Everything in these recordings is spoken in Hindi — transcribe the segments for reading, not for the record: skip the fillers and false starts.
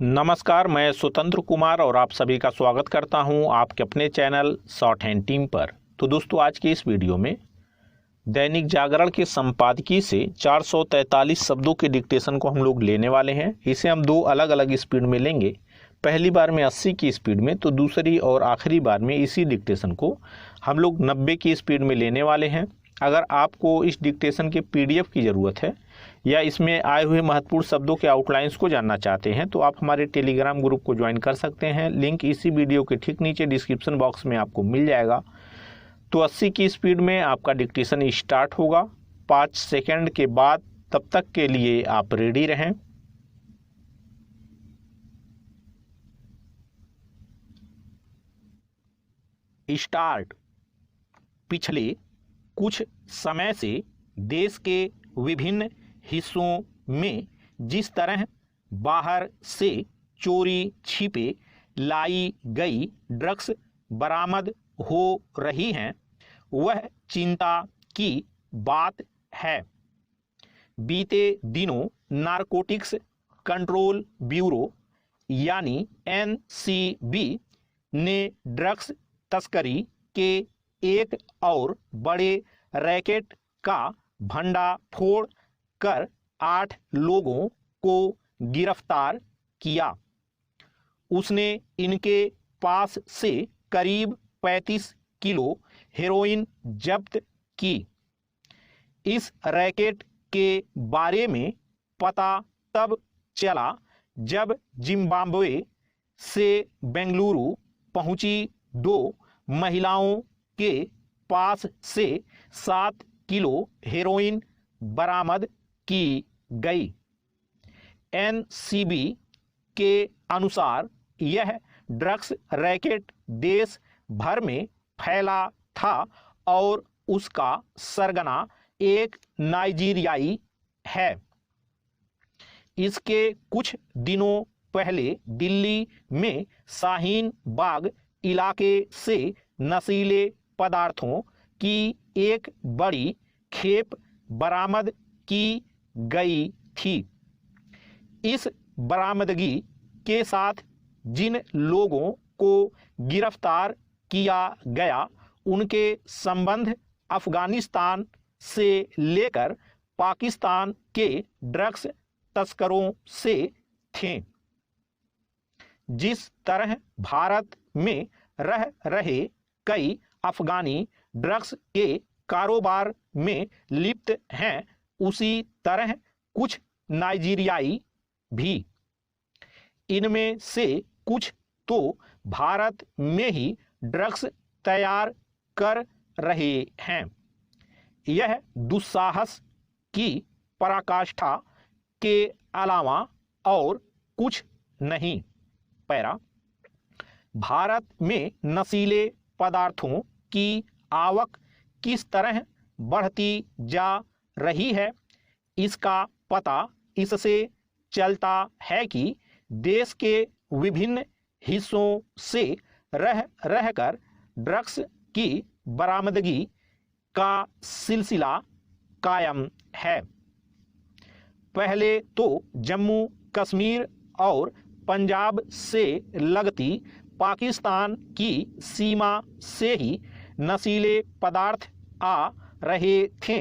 नमस्कार, मैं स्वतंत्र कुमार और आप सभी का स्वागत करता हूं आपके अपने चैनल शॉर्ट हैंड टीम पर। तो दोस्तों, आज के इस वीडियो में दैनिक जागरण के संपादकीय से 443 शब्दों के डिक्टेशन को हम लोग लेने वाले हैं। इसे हम दो अलग अलग स्पीड में लेंगे। पहली बार में 80 की स्पीड में, तो दूसरी और आखिरी बार में इसी डिक्टेशन को हम लोग 90 की स्पीड में लेने वाले हैं। अगर आपको इस डिक्टेशन के PDF की ज़रूरत है या इसमें आए हुए महत्वपूर्ण शब्दों के आउटलाइंस को जानना चाहते हैं तो आप हमारे टेलीग्राम ग्रुप को ज्वाइन कर सकते हैं। लिंक इसी वीडियो के ठीक नीचे डिस्क्रिप्शन बॉक्स में आपको मिल जाएगा। तो 80 की स्पीड में आपका डिक्टेशन स्टार्ट होगा 5 सेकंड के बाद। तब तक के लिए आप रेडी रहें। स्टार्ट। पिछले कुछ समय से देश के विभिन्न हिस्सों में जिस तरह बाहर से चोरी छिपे लाई गई ड्रग्स बरामद हो रही हैं, वह चिंता की बात है। बीते दिनों नारकोटिक्स कंट्रोल ब्यूरो यानी NCB ने ड्रग्स तस्करी के एक और बड़े रैकेट का भंडाफोड़ कर 8 लोगों को गिरफ्तार किया। उसने इनके पास से करीब 35 किलो हेरोइन जब्त की। इस रैकेट के बारे में पता तब चला जब जिम्बाब्वे से बेंगलुरु पहुंची 2 महिलाओं के पास से 7 किलो हेरोइन बरामद की गई। NCB के अनुसार यह ड्रग्स रैकेट देश भर में फैला था और उसका सरगना एक नाइजीरियाई है। इसके कुछ दिनों पहले दिल्ली में शाहीन बाग इलाके से नशीले पदार्थों की एक बड़ी खेप बरामद की गई थी। इस बरामदगी के साथ जिन लोगों को गिरफ्तार किया गया उनके संबंध अफगानिस्तान से लेकर पाकिस्तान के ड्रग्स तस्करों से थे। जिस तरह भारत में रह रहे कई अफगानी ड्रग्स के कारोबार में लिप्त हैं, उसी तरह कुछ नाइजीरियाई भी। इनमें से कुछ तो भारत में ही ड्रग्स तैयार कर रहे हैं। यह दुस्साहस की पराकाष्ठा के अलावा और कुछ नहीं। पैरा। भारत में नशीले पदार्थों की आवक किस तरह बढ़ती जा रही है, इसका पता इससे चलता है कि देश के विभिन्न हिस्सों से रह रहकर ड्रग्स की बरामदगी का सिलसिला कायम है। पहले तो जम्मू कश्मीर और पंजाब से लगती पाकिस्तान की सीमा से ही नशीले पदार्थ आ रहे थे,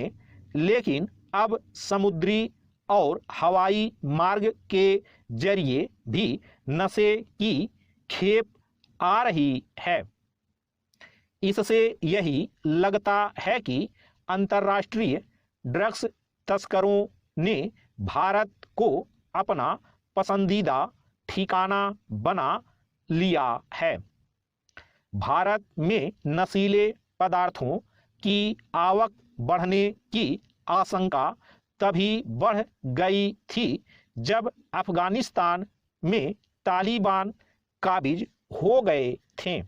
लेकिन अब समुद्री और हवाई मार्ग के जरिए भी नशे की खेप आ रही है। इससे यही लगता है कि अंतर्राष्ट्रीय ड्रग्स तस्करों ने भारत को अपना पसंदीदा ठिकाना बना लिया है। भारत में नशीले पदार्थों की आवक बढ़ने की आशंका तभी बढ़ गई थी जब अफगानिस्तान में तालिबान काबिज हो गए थे।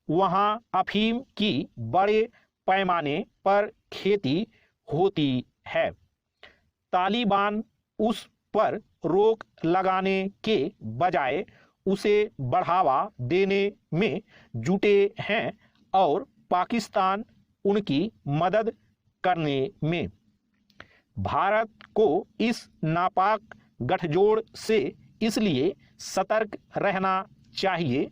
वहां अफीम की बड़े पैमाने पर खेती होती है। तालिबान उस पर रोक लगाने के बजाय उसे बढ़ावा देने में जुटे हैं और पाकिस्तान उनकी मदद करने में। भारत को इस नापाक गठजोड़ से इसलिए सतर्क रहना चाहिए,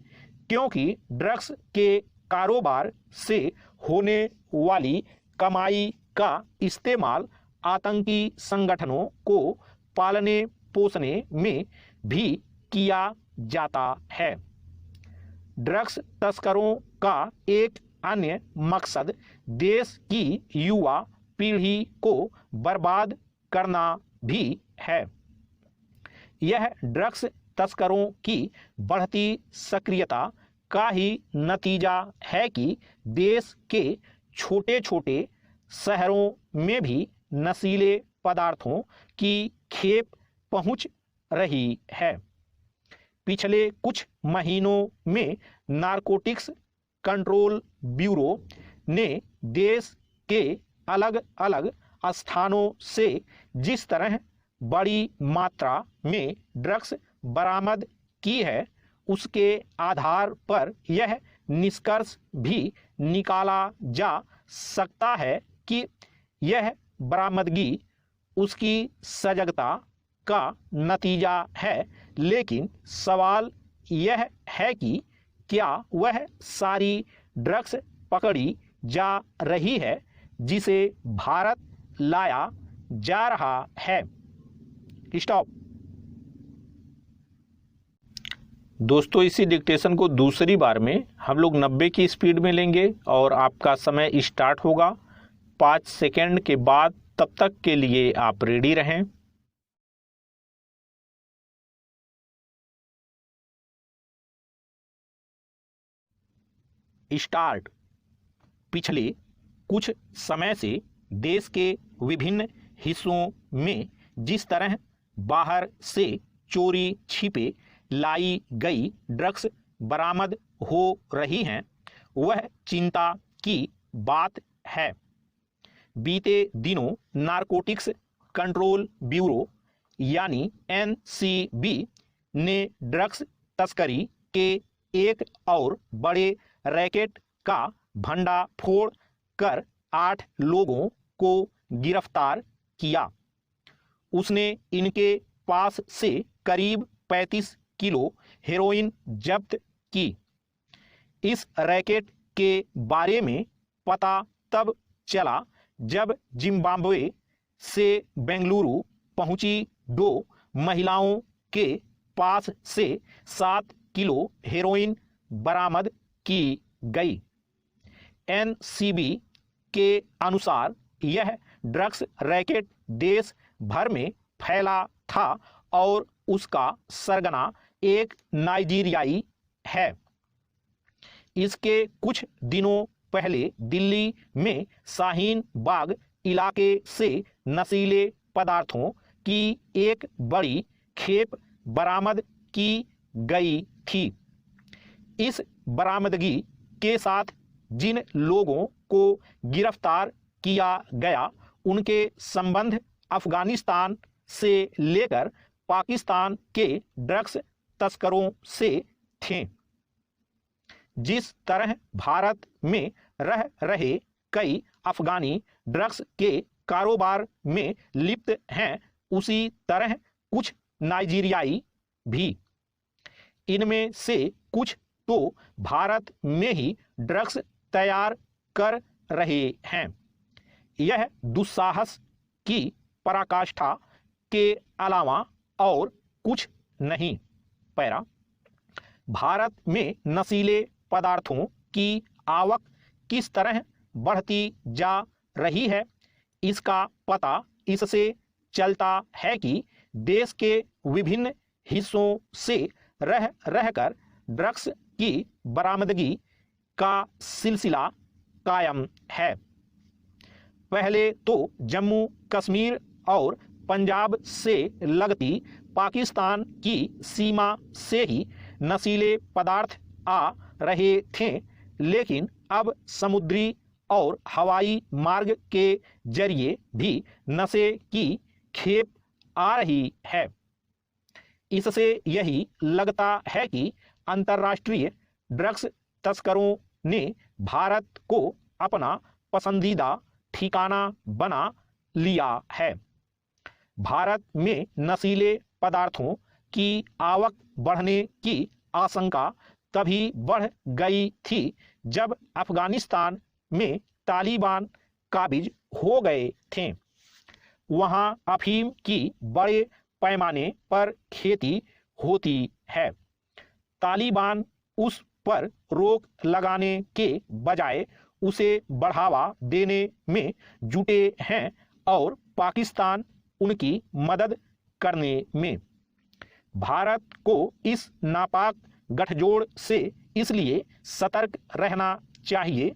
क्योंकि ड्रग्स के कारोबार से होने वाली कमाई का इस्तेमाल आतंकी संगठनों को पालने पोसने में भी किया जाता है। ड्रग्स तस्करों का एक अन्य मकसद देश की युवा पीढ़ी को बर्बाद करना भी है। यह ड्रग्स तस्करों की बढ़ती सक्रियता का ही नतीजा है कि देश के छोटे छोटे शहरों में भी नशीले पदार्थों की खेप पहुंच रही है। पिछले कुछ महीनों में नारकोटिक्स कंट्रोल ब्यूरो ने देश के अलग अलग स्थानों से जिस तरह बड़ी मात्रा में ड्रग्स बरामद की है, उसके आधार पर यह निष्कर्ष भी निकाला जा सकता है कि यह बरामदगी उसकी सजगता का नतीजा है। लेकिन सवाल यह है कि क्या वह सारी ड्रग्स पकड़ी जा रही है जिसे भारत लाया जा रहा है। स्टॉप। दोस्तों, इसी डिक्टेशन को दूसरी बार में हम लोग 90 की स्पीड में लेंगे और आपका समय स्टार्ट होगा 5 सेकेंड के बाद। तब तक के लिए आप रेडी रहें। स्टार्ट। पिछले कुछ समय से देश के विभिन्न हिस्सों में जिस तरह बाहर से चोरी छिपे लाई गई ड्रग्स बरामद हो रही हैं, वह चिंता की बात है। बीते दिनों नारकोटिक्स कंट्रोल ब्यूरो यानी NCB ने ड्रग्स तस्करी के एक और बड़े रैकेट का भंडाफोड़ कर 8 लोगों को गिरफ्तार किया। उसने इनके पास से करीब 35 किलो हेरोइन जब्त की। इस रैकेट के बारे में पता तब चला जब जिम्बाब्वे से बेंगलुरु पहुंची 2 महिलाओं के पास से 7 किलो हेरोइन बरामद की गई। NCB के अनुसार यह ड्रग्स रैकेट देश भर में फैला था और उसका सरगना एक नाइजीरियाई है। इसके कुछ दिनों पहले दिल्ली में शाहीन बाग इलाके से नशीले पदार्थों की एक बड़ी खेप बरामद की गई थी। इस बरामदगी के साथ जिन लोगों को गिरफ्तार किया गया, उनके संबंध अफगानिस्तान से लेकर पाकिस्तान के ड्रग्स तस्करों से थे। जिस तरह भारत में रह रहे कई अफगानी ड्रग्स के कारोबार में लिप्त हैं, उसी तरह कुछ नाइजीरियाई भी। इनमें से कुछ तो भारत में ही ड्रग्स तैयार कर रहे हैं। यह दुस्साहस की पराकाष्ठा के अलावा और कुछ नहीं। पैरा। भारत में नशीले पदार्थों की आवक किस तरह बढ़ती जा रही है, इसका पता इससे चलता है कि देश के विभिन्न हिस्सों से रह रहकर ड्रग्स की बरामदगी का सिलसिला कायम है। पहले तो जम्मू कश्मीर और पंजाब से लगती पाकिस्तान की सीमा से ही नशीले पदार्थ आ रहे थे, लेकिन अब समुद्री और हवाई मार्ग के जरिए भी नशे की खेप आ रही है। इससे यही लगता है कि अंतर्राष्ट्रीय ड्रग्स तस्करों ने भारत को अपना पसंदीदा ठिकाना बना लिया है। भारत में नशीले पदार्थों की आवक बढ़ने की आशंका तभी बढ़ गई थी जब अफगानिस्तान में तालिबान काबिज हो गए थे। वहां अफीम की बड़े पैमाने पर खेती होती है। तालिबान उस पर रोक लगाने के बजाय उसे बढ़ावा देने में जुटे हैं और पाकिस्तान उनकी मदद करने में। भारत को इस नापाक गठजोड़ से इसलिए सतर्क रहना चाहिए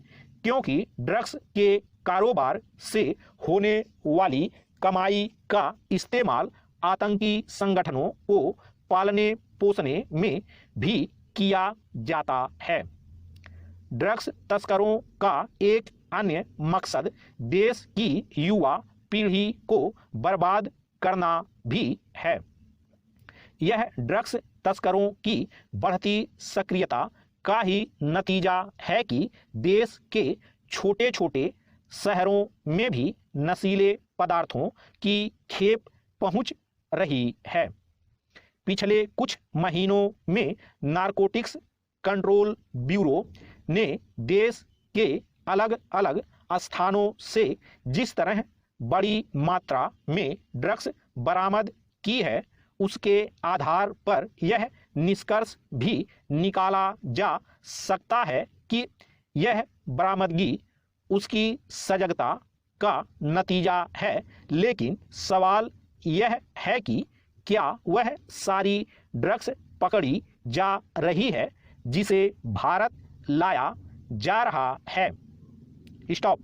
क्योंकि ड्रग्स के कारोबार से होने वाली कमाई का इस्तेमाल आतंकी संगठनों को पालने पोसने में भी किया जाता है। ड्रग्स तस्करों का एक अन्य मकसद देश की युवा पीढ़ी को बर्बाद करना भी है। यह ड्रग्स तस्करों की बढ़ती सक्रियता का ही नतीजा है कि देश के छोटे छोटे शहरों में भी नशीले पदार्थों की खेप पहुंच रही है। पिछले कुछ महीनों में नारकोटिक्स कंट्रोल ब्यूरो ने देश के अलग अलग स्थानों से जिस तरह बड़ी मात्रा में ड्रग्स बरामद की है उसके आधार पर यह निष्कर्ष भी निकाला जा सकता है कि यह बरामदगी उसकी सजगता का नतीजा है। लेकिन सवाल यह है कि क्या वह सारी ड्रग्स पकड़ी जा रही है जिसे भारत लाया जा रहा है। स्टॉप।